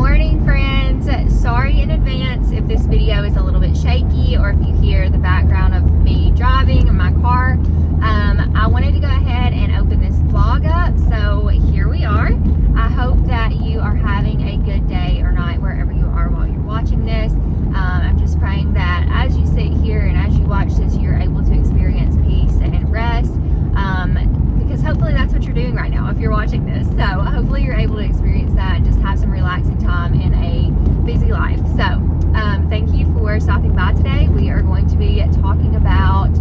morning, friends. Sorry in advance if this video is a little bit shaky or if you hear the background of me driving in my car. I wanted to go ahead and open this vlog up, so here we are. I hope that you are having a good day or night wherever you are while you're watching this. I'm just praying that as you sit here and as you watch this, you're able to experience peace and rest, because hopefully that's what you're doing right now if you're watching this. So hopefully you're able to experience that and just have some relaxing time in a busy life. So thank you for stopping by today. We are going to be talking about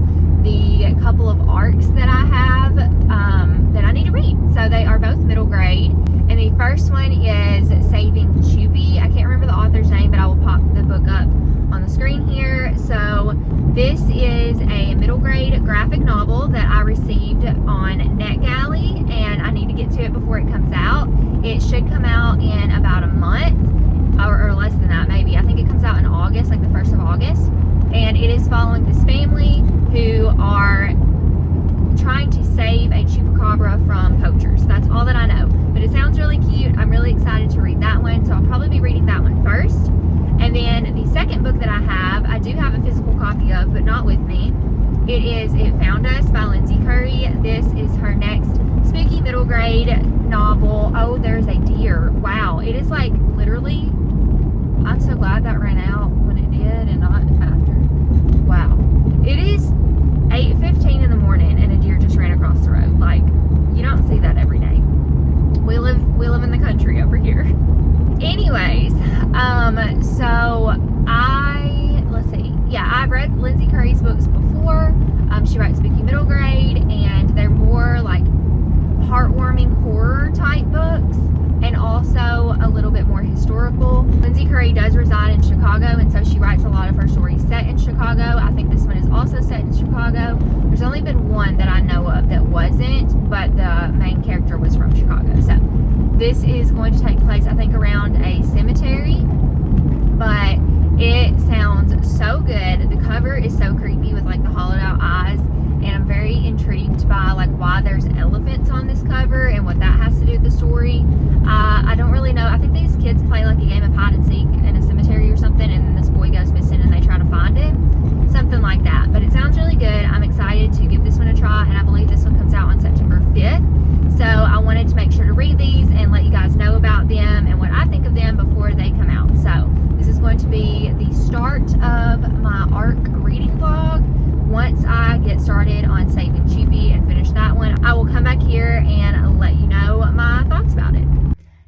the couple of arcs that I have that I need to read. So they are both middle grade, and the first one is Saving Chupi. I can't remember the author's name, but I will pop the book up on the screen here. So this is a middle grade graphic novel that I received on NetGalley, and I need to get to it before it comes out. It should come out in about a month or less than that, maybe. I think it comes out in August, like the 1st of August, and it is following this family who are trying to save a chupacabra from poachers. That's all that I know, but it sounds really cute. I'm really excited to read that one, so I'll probably be reading that one first. And then the second book that I do have a physical copy of, but not with me. It is It Found Us by Lindsay Curry. This is her next spooky middle grade novel. Oh, there's a deer. Wow, it is like literally, I'm so glad that ran out when it did and not after. Wow. It is 8:15 in the morning and a deer just ran across the road. Like, you don't see that every day. We live in the country over here. Anyways, so let's see. Yeah, I've read Lindsay Curry's books before. She writes spooky middle grade, and they're more like heartwarming horror type books, and also a little bit more historical. Lindsay Curry does reside in Chicago, and so she writes a lot of her stories set in Chicago. I think this one is also set in Chicago. There's only been one that I know of that wasn't, but the main character was from Chicago. So this is going to take place, I think, around a cemetery, but it sounds so good. The cover is so creepy with like the hollowed out eyes, and I'm very intrigued by like why there's elephants on this cover and what that has to do with the story. I don't really know. I think these kids play like a game of hide and seek in a cemetery or something, and then this boy goes missing and they try to find him. Something like that. But it sounds really good. I'm excited to give this one a try, and I believe this one comes out on September 5th. So I wanted to make sure to read these and let you guys know about them and what I think of them before they come out. So this is going to be the start of my ARC reading vlog. Once I get started on Saving Chupi and finish that one, I will come back here and let you know my thoughts about it.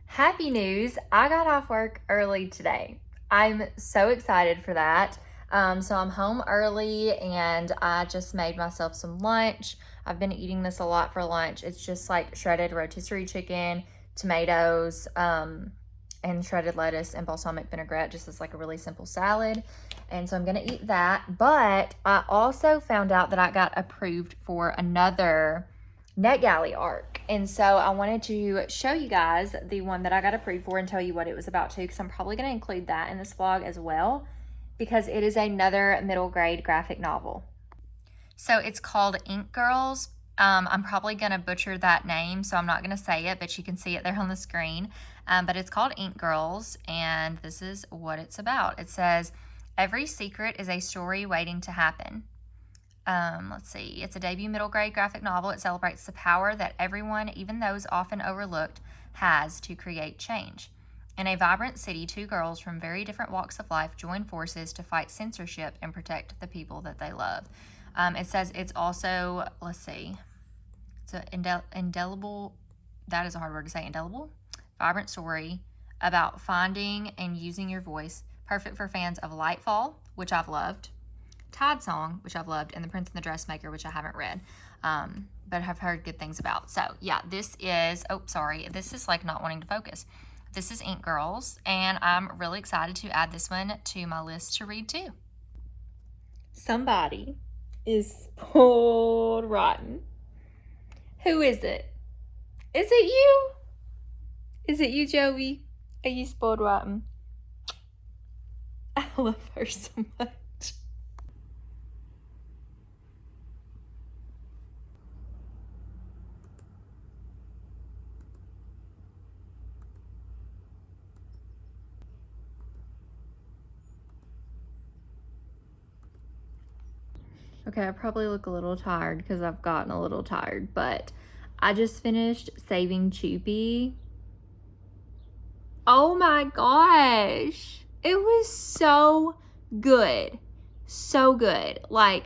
Happy news, I got off work early today. I'm so excited for that. So I'm home early, and I just made myself some lunch. I've been eating this a lot for lunch. It's just like shredded rotisserie chicken, tomatoes, and shredded lettuce and balsamic vinaigrette, just as like a really simple salad. And so I'm gonna eat that. But I also found out that I got approved for another NetGalley arc. And so I wanted to show you guys the one that I got approved for and tell you what it was about too, because I'm probably gonna include that in this vlog as well, because it is another middle grade graphic novel. So it's called Ink Girls. I'm probably gonna butcher that name, so I'm not gonna say it, but you can see it there on the screen. But it's called Ink Girls, and this is what it's about. It says, every secret is a story waiting to happen. Let's see, it's a debut middle grade graphic novel. It celebrates the power that everyone, even those often overlooked, has to create change. In a vibrant city, two girls from very different walks of life join forces to fight censorship and protect the people that they love. It says it's also, let's see, it's an indelible, that is a hard word to say, indelible, vibrant story about finding and using your voice, perfect for fans of Lightfall, which I've loved, Tide Song, which I've loved, and The Prince and the Dressmaker, which I haven't read, but have heard good things about. So yeah, this is, oh, sorry, this is like not wanting to focus. This is Ink Girls, and I'm really excited to add this one to my list to read too. Somebody is spoiled rotten. Who is it? Is it you? Is it you, Joey? Are you spoiled rotten? I love her so much. Okay, I probably look a little tired because I've gotten a little tired, but I just finished Saving Chupi. Oh my gosh. It was so good. So good. Like,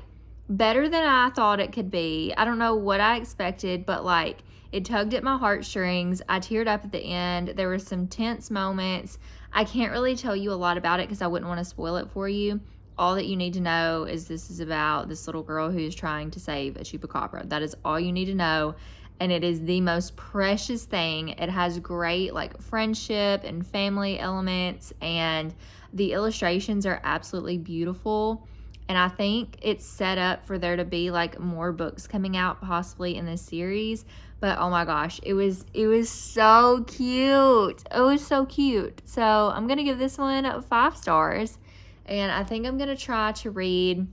better than I thought it could be. I don't know what I expected, but like, it tugged at my heartstrings. I teared up at the end. There were some tense moments. I can't really tell you a lot about it because I wouldn't want to spoil it for you. All that you need to know is this is about this little girl who's trying to save a chupacabra. That is all you need to know. And it is the most precious thing. It has great like friendship and family elements, and the illustrations are absolutely beautiful. And I think it's set up for there to be like more books coming out possibly in this series. But oh my gosh, it was so cute. It was so cute. So I'm gonna give this one 5 stars. And I think I'm gonna try to read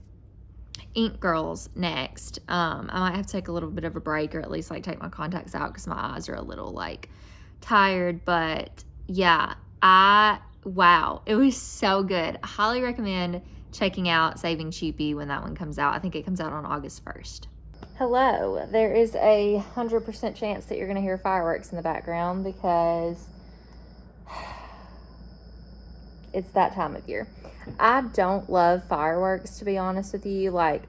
Ink Girls next. I might have to take a little bit of a break, or at least like take my contacts out because my eyes are a little like tired. But yeah, wow, it was so good. I highly recommend checking out Saving Chupi when that one comes out. I think it comes out on August 1st. Hello, there is a 100% chance that you're going to hear fireworks in the background because it's that time of year. I don't love fireworks, to be honest with you. Like,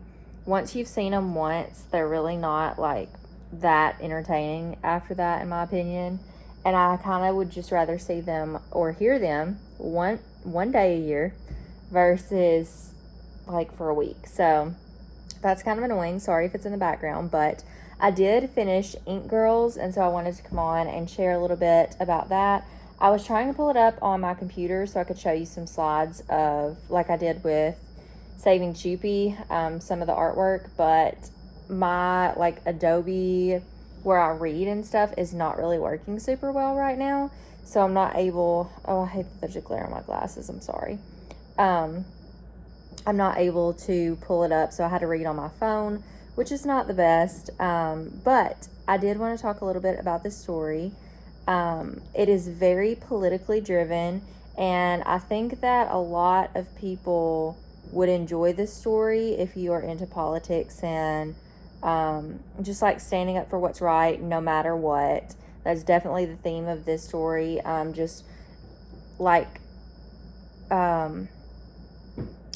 once you've seen them once, they're really not like that entertaining after that, in my opinion. And I kind of would just rather see them or hear them one day a year versus like for a week. So that's kind of annoying. Sorry if it's in the background, but I did finish Ink Girls, and so I wanted to come on and share a little bit about that. I was trying to pull it up on my computer so I could show you some slides of, like I did with Saving Chupi, some of the artwork, but my like Adobe where I read and stuff is not really working super well right now. So I'm not able, oh, I hate that there's a glare on my glasses. I'm sorry. I'm not able to pull it up, so I had to read on my phone, which is not the best. But I did want to talk a little bit about this story. It is very politically driven, and I think that a lot of people would enjoy this story if you are into politics and just like standing up for what's right no matter what. That's definitely the theme of this story. Just like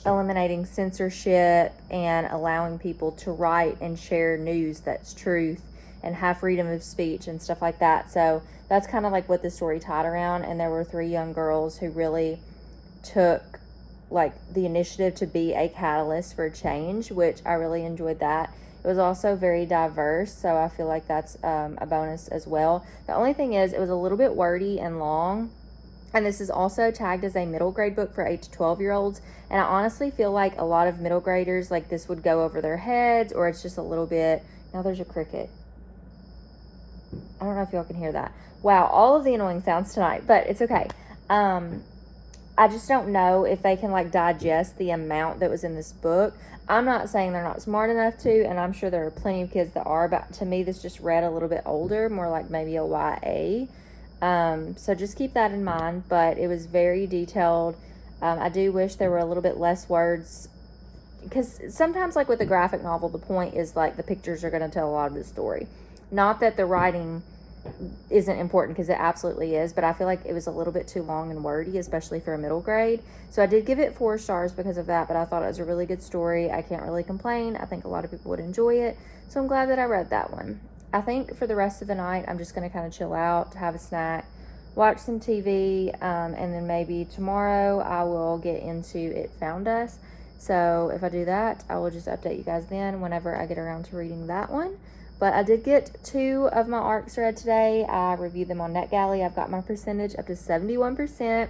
eliminating censorship and allowing people to write and share news that's truth and have freedom of speech and stuff like that. So that's kind of like what the story tied around. And there were 3 young girls who really took like the initiative to be a catalyst for change, which I really enjoyed that. It was also very diverse, so I feel like that's a bonus as well. The only thing is it was a little bit wordy and long, and this is also tagged as a middle grade book for 8 to 12-year-olds, and I honestly feel like a lot of middle graders, like this would go over their heads, or it's just a little bit, now there's a cricket. I don't know if y'all can hear that. Wow, all of the annoying sounds tonight, but it's okay. I just don't know if they can like digest the amount that was in this book. I'm not saying they're not smart enough to, and I'm sure there are plenty of kids that are, but to me this just read a little bit older, more like maybe a YA. So just keep that in mind, but it was very detailed. I do wish there were a little bit less words, because sometimes like with a graphic novel, the point is like the pictures are going to tell a lot of the story. Not that the writing isn't important, because it absolutely is, but I feel like it was a little bit too long and wordy, especially for a middle grade. So I did give it 4 stars because of that, but I thought it was a really good story. I can't really complain. I think a lot of people would enjoy it, so I'm glad that I read that one. I think for the rest of the night, I'm just going to kind of chill out, have a snack, watch some TV, and then maybe tomorrow I will get into It Found Us. So if I do that, I will just update you guys then whenever I get around to reading that one. But I did get 2 of my ARCs read today. I reviewed them on NetGalley. I've got my percentage up to 71%,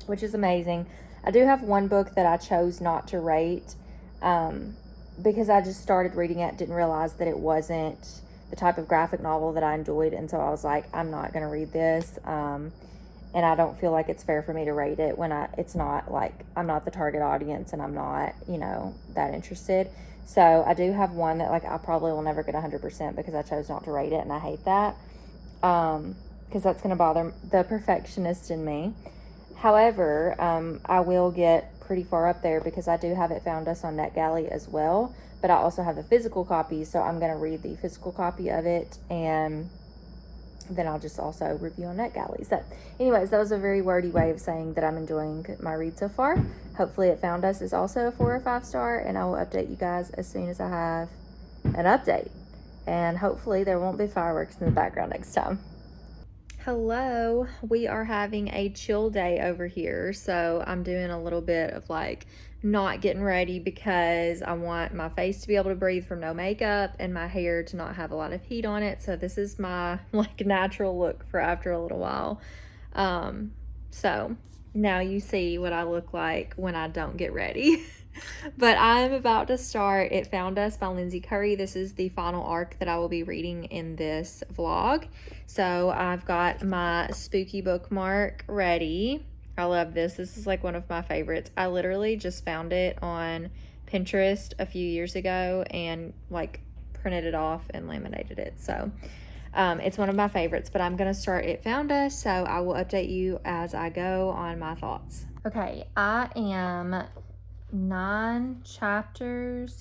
which is amazing. I do have one book that I chose not to rate because I just started reading it, didn't realize that it wasn't the type of graphic novel that I enjoyed. And so I was like, I'm not going to read this. And I don't feel like it's fair for me to rate it when it's not like, I'm not the target audience and I'm not, that interested. So I do have one that like I probably will never get 100% because I chose not to rate it, and I hate that because that's going to bother the perfectionist in me. However, I will get pretty far up there because I do have It Found Us on NetGalley as well, but I also have the physical copy, so I'm going to read the physical copy of it, and then I'll just also review on NetGalley. So anyways, that was a very wordy way of saying that I'm enjoying my read so far. Hopefully It Found Us is also a 4 or 5 star, and I will update you guys as soon as I have an update. And hopefully there won't be fireworks in the background next time. Hello, we are having a chill day over here, so I'm doing a little bit of like not getting ready because I want my face to be able to breathe from no makeup and my hair to not have a lot of heat on it. So this is my like natural look for after a little while. So now you see what I look like when I don't get ready. But I'm about to start It Found Us by Lindsay Curry. This is the final arc that I will be reading in this vlog. So I've got my spooky bookmark ready. I love this. This is like one of my favorites. I literally just found it on Pinterest a few years ago and like printed it off and laminated it. So it's one of my favorites, but I'm going to start It Found Us. So I will update you as I go on my thoughts. Okay, I am 9 chapters,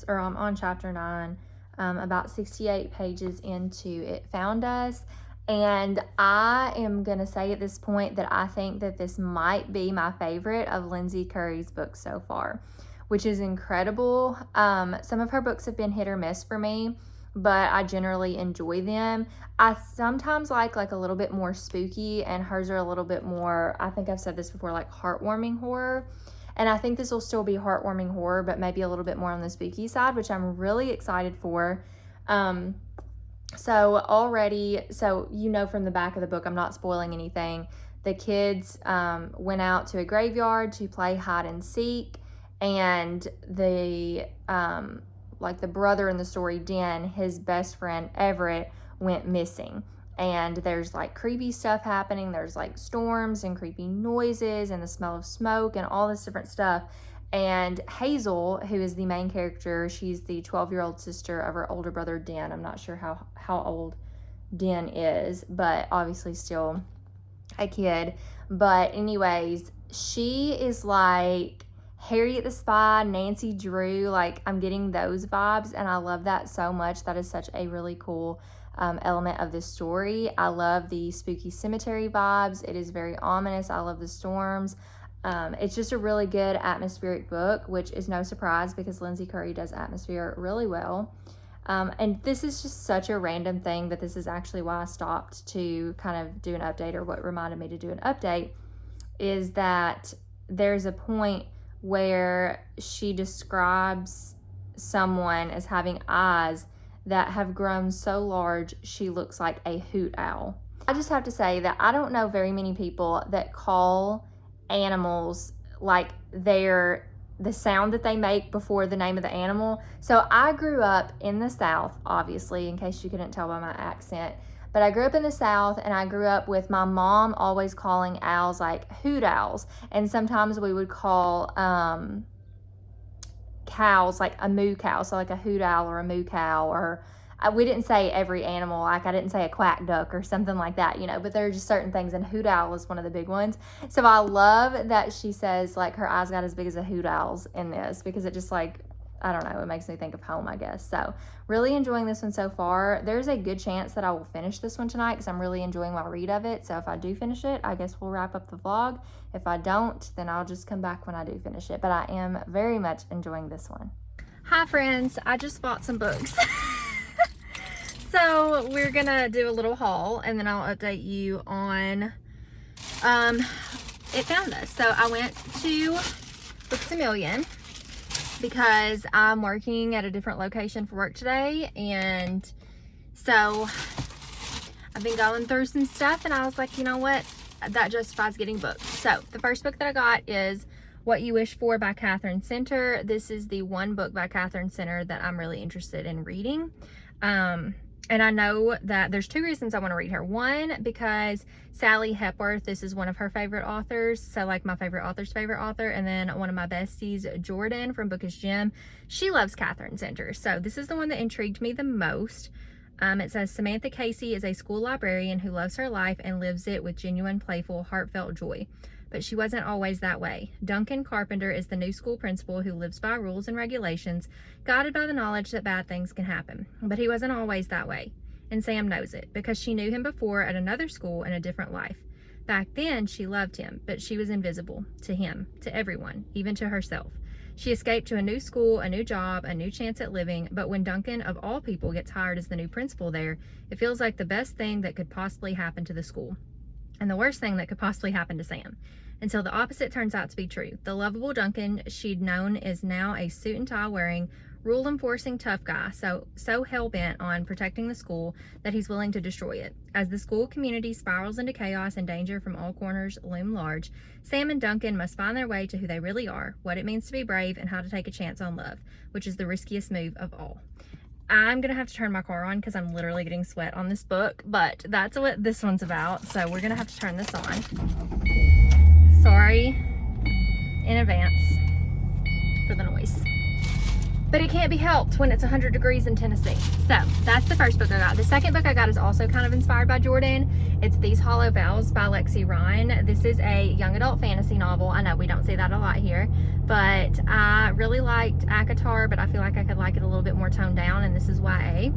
or I'm on chapter 9, about 68 pages into It Found Us, and I am gonna say at this point that I think that this might be my favorite of Lindsay Curry's books so far, which is incredible. Some of her books have been hit or miss for me, but I generally enjoy them. I sometimes like a little bit more spooky, and hers are a little bit more, I think I've said this before, like heartwarming horror. And I think this will still be heartwarming horror, but maybe a little bit more on the spooky side, which I'm really excited for. So you know from the back of the book, I'm not spoiling anything. The kids went out to a graveyard to play hide and seek, and the brother in the story, Den, his best friend Everett, went missing. And there's like creepy stuff happening. There's like storms and creepy noises and the smell of smoke and all this different stuff. And Hazel, who is the main character, she's the 12-year-old sister of her older brother, Den. I'm not sure how old Den is, but obviously still a kid. But anyways, she is like Harriet the Spy, Nancy Drew. Like, I'm getting those vibes, and I love that so much. That is such a really cool element of this story. I love the spooky cemetery vibes. It is very ominous. I love the storms. It's just a really good atmospheric book, which is no surprise because Lindsay Curry does atmosphere really well. And this is just such a random thing, but this is actually why I stopped to kind of do an update, or what reminded me to do an update, is that there's a point where she describes someone as having eyes that have grown so large she looks like a hoot owl. I just have to say that I don't know very many people that call animals like the sound that they make before the name of the animal. So I grew up in the South, obviously, in case you couldn't tell by my accent, but I grew up in the South, and I grew up with my mom always calling owls like hoot owls, and sometimes we would call cows like a moo cow, so like a hoot owl or a moo cow, or we didn't say every animal, like I didn't say a quack duck or something like that, you know, but there are just certain things, and hoot owl is one of the big ones. So I love that she says like her eyes got as big as a hoot owl's in this, because it just like, I don't know, it makes me think of home, I guess. So really enjoying this one so far. There's a good chance that I will finish this one tonight because I'm really enjoying my read of it. So if I do finish it, I guess we'll wrap up the vlog. If I don't, then I'll just come back when I do finish it. But I am very much enjoying this one. Hi friends, I just bought some books. So we're gonna do a little haul, and then I'll update you on It Found Us. So I went to Books A Million because I'm working at a different location for work today, and so I've been going through some stuff, and I was like, you know what, that justifies getting books. So the first book that I got is What You Wish For by Catherine Center. This is the one book by Catherine Center that I'm really interested in reading. And I know that there's 2 reasons I want to read her. One, because Sally Hepworth, this is one of her favorite authors. So like my favorite author's favorite author. And then one of my besties, Jordan from Bookish Gem, she loves Catherine Center. So this is the one that intrigued me the most. It says, Samantha Casey is a school librarian who loves her life and lives it with genuine, playful, heartfelt joy. But she wasn't always that way. Duncan Carpenter is the new school principal who lives by rules and regulations, guided by the knowledge that bad things can happen. But he wasn't always that way. And Sam knows it, because she knew him before at another school in a different life. Back then, she loved him, but she was invisible to him, to everyone, even to herself. She escaped to a new school, a new job, a new chance at living, but when Duncan, of all people, gets hired as the new principal there, it feels like the best thing that could possibly happen to the school, and the worst thing that could possibly happen to Sam, until the opposite turns out to be true. The lovable Duncan she'd known is now a suit and tie wearing, rule enforcing tough guy, so hell-bent on protecting the school that he's willing to destroy it. As the school community spirals into chaos and danger from all corners loom large, Sam and Duncan must find their way to who they really are, what it means to be brave, and how to take a chance on love, which is the riskiest move of all. I'm gonna have to turn my car on because I'm literally getting sweat on this book, but that's what this one's about, so we're gonna have to turn this on. Sorry in advance for the noise. But it can't be helped when it's 100 degrees in Tennessee. So that's the first book I got. The second book I got is also kind of inspired by Jordan. It's These Hollow Vows by Lexi Ryan. This is a young adult fantasy novel. I know we don't see that a lot here, but I really liked ACOTAR, but I feel like I could like it a little bit more toned down, and this is YA.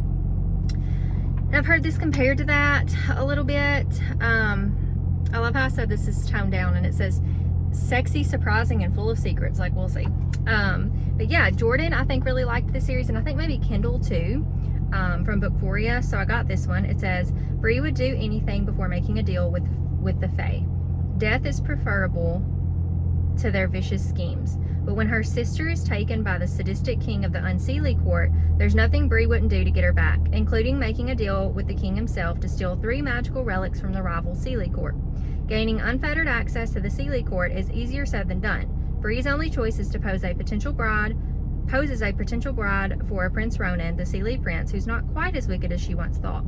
And I've heard this compared to that a little bit. I love how I said this is toned down, and it says sexy, surprising, and full of secrets. Like, we'll see. But yeah, Jordan, I think, really liked the series, and I think maybe Kendall too, from Bookphoria. So I got this one. It says, Bree would do anything before making a deal with the Fae. Death is preferable to their vicious schemes. But when her sister is taken by the sadistic king of the Unseelie court, there's nothing Bree wouldn't do to get her back, including making a deal with the king himself to steal 3 magical relics from the rival Seelie court. Gaining unfettered access to the Seelie court is easier said than done. Bree's only choice is to poses a potential bride for Prince Ronan, the Seelie prince, who's not quite as wicked as she once thought.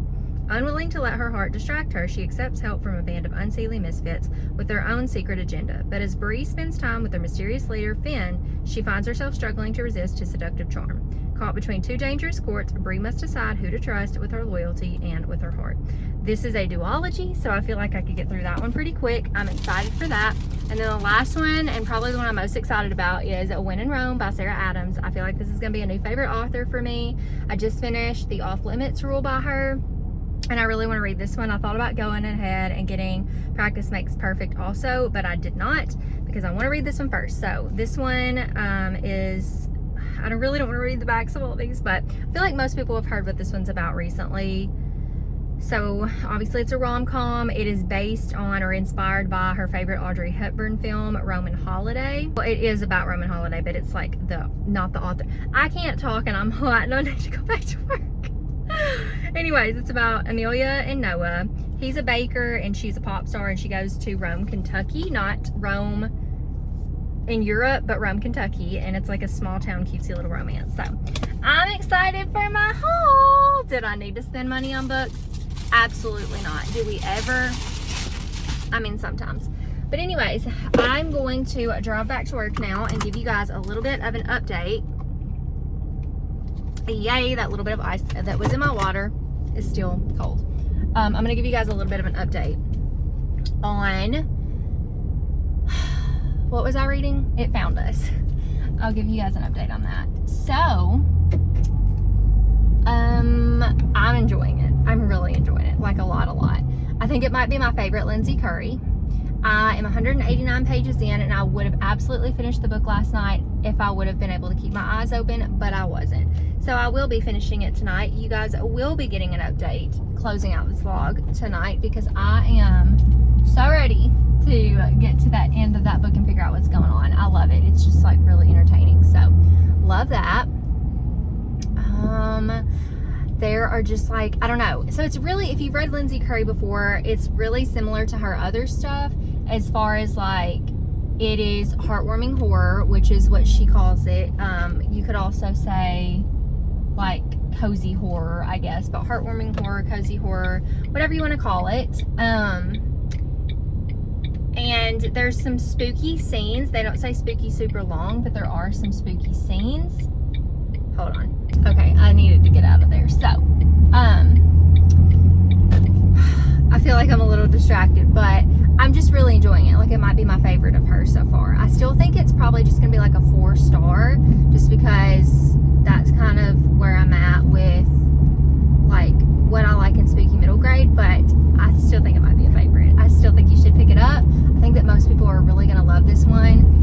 Unwilling to let her heart distract her, she accepts help from a band of Unseelie misfits with their own secret agenda. But as Bree spends time with their mysterious leader, Finn, she finds herself struggling to resist his seductive charm. Caught between 2 dangerous courts, Bree must decide who to trust with her loyalty and with her heart. This is a duology, so I feel like I could get through that one pretty quick. I'm excited for that. And then the last one, and probably the one I'm most excited about, is When in Rome by Sarah Adams. I feel like this is going to be a new favorite author for me. I just finished The Off Limits Rule by her, and I really want to read this one. I thought about going ahead and getting Practice Makes Perfect also, but I did not, because I want to read this one first. So this one is, I really don't want to read the backs of all these, but I feel like most people have heard what this one's about recently. So obviously it's a rom-com. It is based on or inspired by her favorite Audrey Hepburn film, Roman Holiday. Well, it is about Roman Holiday, but it's like not the author. I can't talk and I'm hot and I need to go back to work. Anyways, it's about Amelia and Noah. He's a baker and she's a pop star, and she goes to Rome, Kentucky, not Rome in Europe, but Rome, Kentucky, and it's like a small town cutesy little romance. So I'm excited for my haul. Did I need to spend money on books? Absolutely not. Do we ever? I mean, sometimes. But anyways, I'm going to drive back to work now and give you guys a little bit of an update. Yay, that little bit of ice that was in my water is still cold. I'm going to give you guys a little bit of an update on, what was I reading? It Found Us. I'll give you guys an update on that. So, I'm enjoying it. I'm really enjoying it, like a lot. I think it might be my favorite Lindsay Curry. I am 189 pages in, and I would have absolutely finished the book last night if I would have been able to keep my eyes open, but I wasn't. So I will be finishing it tonight. You guys will be getting an update closing out this vlog tonight, because I am so ready to get to that end of that book and figure out what's going on. I love it. It's just like really entertaining. So love that. There are just like, I don't know. So it's really, if you've read Lindsay Curry before, it's really similar to her other stuff as far as like, it is heartwarming horror, which is what she calls it. You could also say like cozy horror, I guess, but heartwarming horror, cozy horror, whatever you want to call it. And there's some spooky scenes. They don't say spooky super long, but there are some spooky scenes. Hold on. Okay, I needed to get out of there. So, I feel like I'm a little distracted, but I'm just really enjoying it. Like, it might be my favorite of hers so far. I still think it's probably just gonna be like a 4-star, just because that's kind of where I'm at with like what I like in spooky middle grade, but I still think it might be a favorite. I still think you should pick it up. I think that most people are really gonna love this one.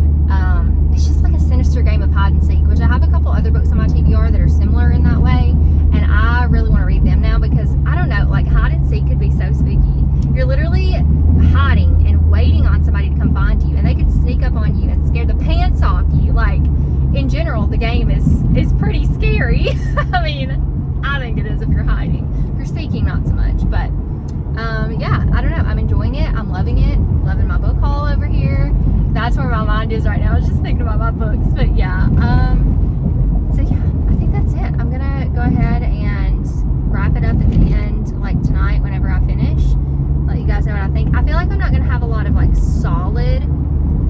It's just like a sinister game of hide and seek, which I have a couple other books on my TBR that are similar in that way, and I really want to read them now because I don't know, like hide and seek could be so spooky. You're literally hiding and waiting on somebody to come find you, and they could sneak up on you and scare the pants off you. Like, in general, the game is pretty scary. I mean, I think it is if you're hiding. If you're seeking, not so much, but yeah, I don't know. I'm enjoying it. I'm loving it. Loving my book haul over here. That's where my mind is right now. I was just thinking about my books, but yeah. So yeah, I think that's it. I'm gonna go ahead and wrap it up at the end, like tonight, whenever I finish. Let you guys know what I think. I feel like I'm not gonna have a lot of like solid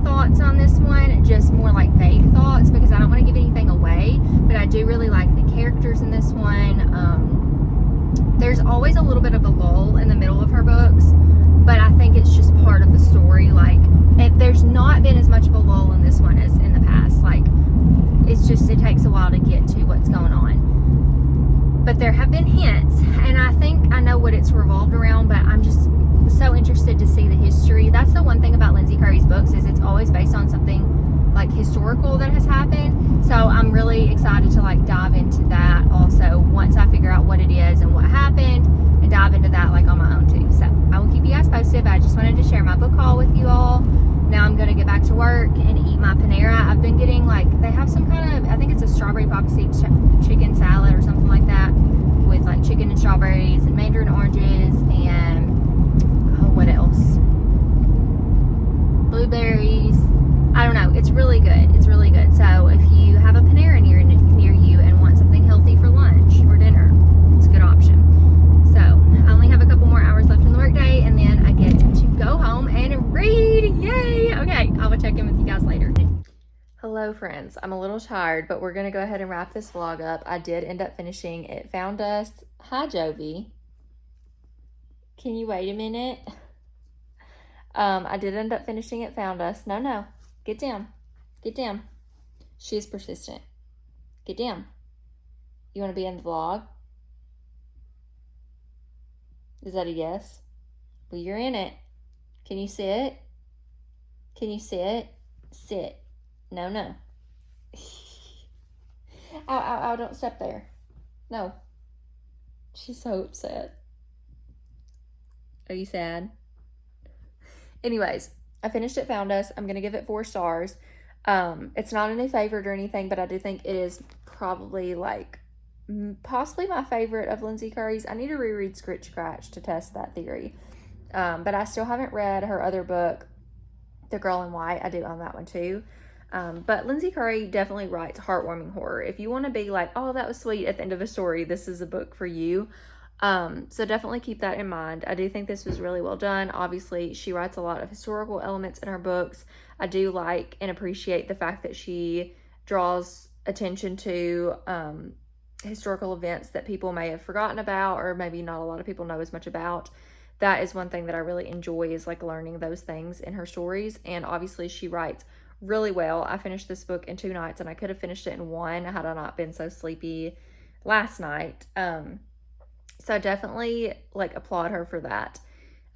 thoughts on this one, just more like vague thoughts, because I don't want to give anything away. But I do really like the characters in this one. There's always a little bit of a lull in the middle of her books, but I think it's just part of the story. Like, there's not been as much of a lull in this one as in the past. Like, it's just, it takes a while to get to what's going on. But there have been hints, and I think I know what it's revolved around, but I'm just so interested to see the history. That's the one thing about Lindsay Curry's books, is it's always based on something like historical that has happened. So I'm really excited to like dive into that also once I figure out what it is and what happened, and dive into that like on my own too. So I will keep you guys posted, but I just wanted to share my book haul with you all. Now I'm gonna get back to work and eat my Panera. I've been getting like, they have some kind of, I think it's a strawberry poppy seed chicken salad or something like that, with like chicken and strawberries and mandarin oranges and what else? Blueberries. I don't know. It's really good. It's really good. So if you have a Panera near you and want something healthy for lunch or dinner, it's a good option. So I only have a couple more hours left in the workday, and then I get to go home and read. Yay! Okay, I will check in with you guys later. Hello, friends. I'm a little tired, but we're going to go ahead and wrap this vlog up. I did end up finishing It Found Us. Hi, Jovi. Can you wait a minute? I did end up finishing It Found Us. No. Get down. Get down. She is persistent. Get down. You want to be in the vlog? Is that a yes? Well, you're in it. Can you sit? Can you sit? Sit. No. Ow, don't step there. No. She's so upset. Are you sad? Anyways, I finished It Found Us. I'm going to give it 4 stars. It's not a new favorite or anything, but I do think it is probably like possibly my favorite of Lindsay Curry's. I need to reread Scritch Scratch to test that theory. But I still haven't read her other book, The Girl in White. I did on that one too. But Lindsay Curry definitely writes heartwarming horror. If you want to be like, oh, that was sweet at the end of a story, this is a book for you. So definitely keep that in mind. I do think this was really well done. Obviously, she writes a lot of historical elements in her books. I do like and appreciate the fact that she draws attention to historical events that people may have forgotten about, or maybe not a lot of people know as much about. That is one thing that I really enjoy, is like learning those things in her stories. And obviously she writes really well. I finished this book in 2 nights, and I could have finished it in 1 had I not been so sleepy last night. So definitely like applaud her for that.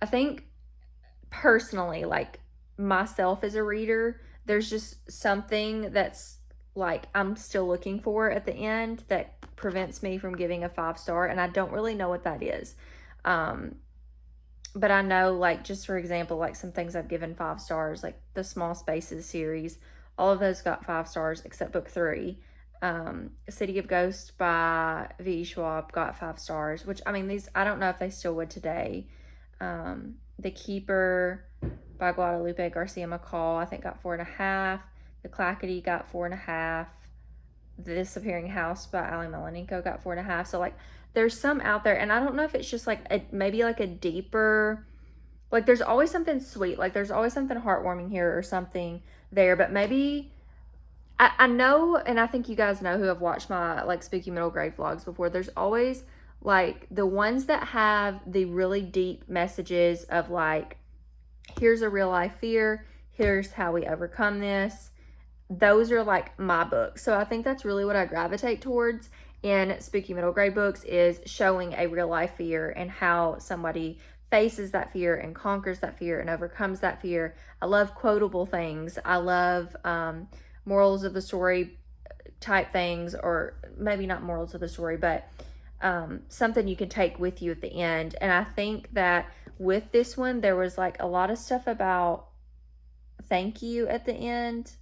I think personally, like myself as a reader, there's just something that's like I'm still looking for at the end that prevents me from giving a 5-star, and I don't really know what that is. But I know, like, just for example, like some things I've given 5 stars, like the Small Spaces series, all of those got 5 stars except book 3. City of Ghosts by V. Schwab got 5 stars, which, I mean, these, I don't know if they still would today. The Keeper by Guadalupe Garcia McCall, I think got 4.5. The Clackety got 4.5. The Disappearing House by Ali Melanenko got 4.5. So, like, there's some out there, and I don't know if it's just, like, maybe, like, a deeper, like, there's always something sweet. Like, there's always something heartwarming here or something there, but maybe, I know, and I think you guys know who have watched my, like, spooky middle grade vlogs before, there's always, Like the ones that have the really deep messages of like, here's a real life fear, here's how we overcome this, those are like my books. So I think that's really what I gravitate towards in spooky middle grade books, is showing a real life fear and how somebody faces that fear and conquers that fear and overcomes that fear. I love quotable things. I love morals of the story type things, or maybe not morals of the story, but something you can take with you at the end. And I think that with this one, there was like a lot of stuff about thank you at the end.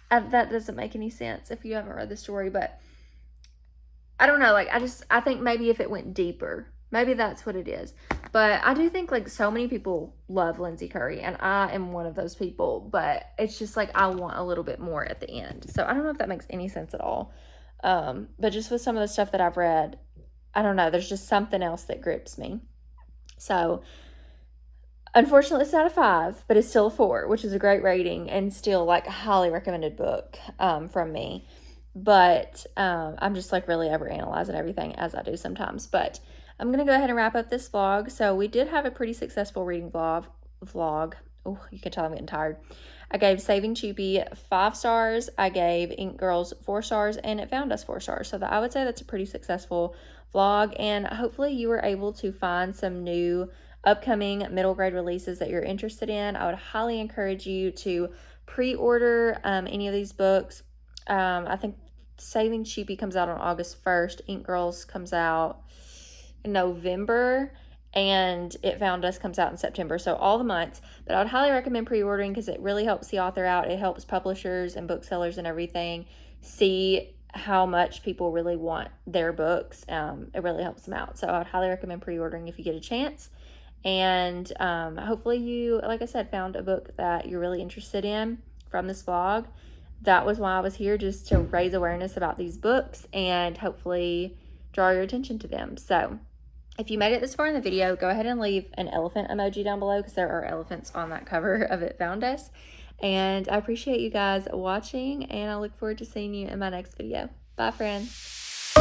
That doesn't make any sense if you haven't read the story, but I don't know. Like, I think maybe if it went deeper, maybe that's what it is. But I do think like so many people love Lindsay Curry, and I am one of those people, but it's just like I want a little bit more at the end. So I don't know if that makes any sense at all. But just with some of the stuff that I've read, I don't know, there's just something else that grips me. So unfortunately, it's not a 5, but it's still a 4, which is a great rating and still like a highly recommended book from me. But I'm just like really overanalyzing everything, as I do sometimes. But I'm going to go ahead and wrap up this vlog. So we did have a pretty successful reading vlog. Oh, you can tell I'm getting tired. I gave Saving Chupi 5 stars. I gave Ink Girls 4 stars, and It Found Us 4 stars. So I would say that's a pretty successful vlog, and hopefully you were able to find some new upcoming middle grade releases that you're interested in. I would highly encourage you to pre-order any of these books. I think Saving Chupi comes out on August 1st. Ink Girls comes out in November, and It Found Us comes out in September. So all the months. But I would highly recommend pre-ordering because it really helps the author out. It helps publishers and booksellers and everything see how much people really want their books. It really helps them out. So I would highly recommend pre-ordering if you get a chance. And hopefully you, like I said, found a book that you're really interested in from this vlog. That was why I was here, just to raise awareness about these books and hopefully draw your attention to them. So if you made it this far in the video, go ahead and leave an elephant emoji down below because there are elephants on that cover of It Found Us. And I appreciate you guys watching, and I look forward to seeing you in my next video. Bye, friends.